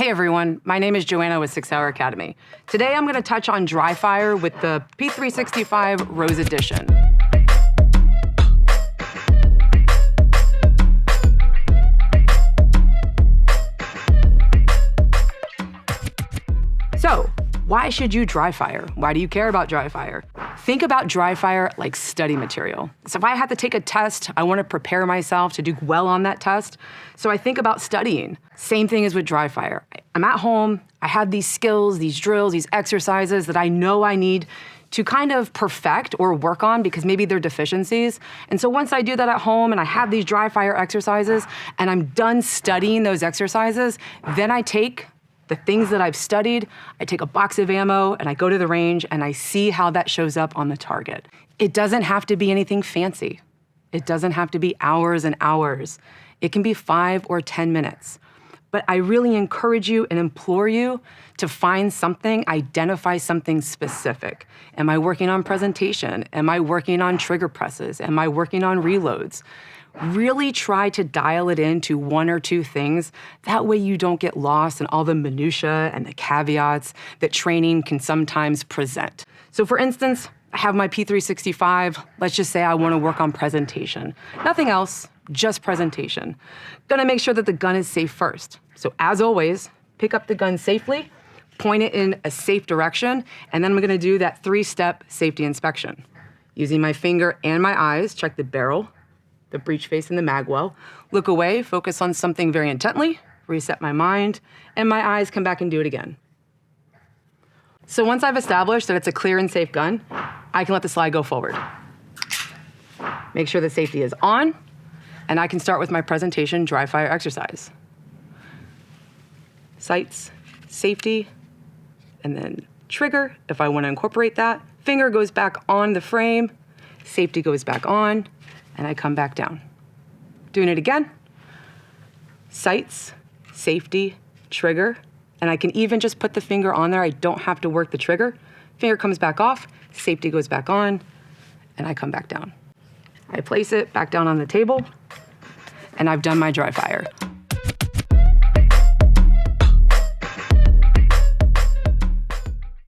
Hey everyone, my name is Joanna with SIG SAUER Academy. Today I'm going to touch on dry fire with the P365 Rose Edition. So, why should you dry fire? Why do you care about dry fire? Think about dry fire like study material. So if I have to take a test, I want to prepare myself to do well on that test. So I think about studying. Same thing as with dry fire. I'm at home, I have these skills, these drills, these exercises that I know I need to kind of perfect or work on because maybe they're deficiencies. And so once I do that at home and I have these dry fire exercises and I'm done studying those exercises, then I take the things that I've studied, I take a box of ammo and I go to the range and I see how that shows up on the target. It doesn't have to be anything fancy. It doesn't have to be hours and hours. It can be 5 or 10 minutes. But I really encourage you and implore you to find something, identify something specific. Am I working on presentation? Am I working on trigger presses? Am I working on reloads? Really try to dial it into 1 or 2 things. That way you don't get lost in all the minutia and the caveats that training can sometimes present. So for instance, I have my P365. Let's just say I want to work on presentation. Nothing else, just presentation. Gonna make sure that the gun is safe first. So as always, pick up the gun safely, point it in a safe direction, and then I'm gonna do that 3-step safety inspection. Using my finger and my eyes, check the barrel, the breech face and the mag well, look away, focus on something very intently, reset my mind, and my eyes come back and do it again. So once I've established that it's a clear and safe gun, I can let the slide go forward. Make sure the safety is on, and I can start with my presentation dry fire exercise. Sights, safety, and then trigger, if I want to incorporate that. Finger goes back on the frame, safety goes back on, and I come back down. Doing it again. Sights, safety, trigger, and I can even just put the finger on there. I don't have to work the trigger. Finger comes back off, safety goes back on, and I come back down. I place it back down on the table, and I've done my dry fire.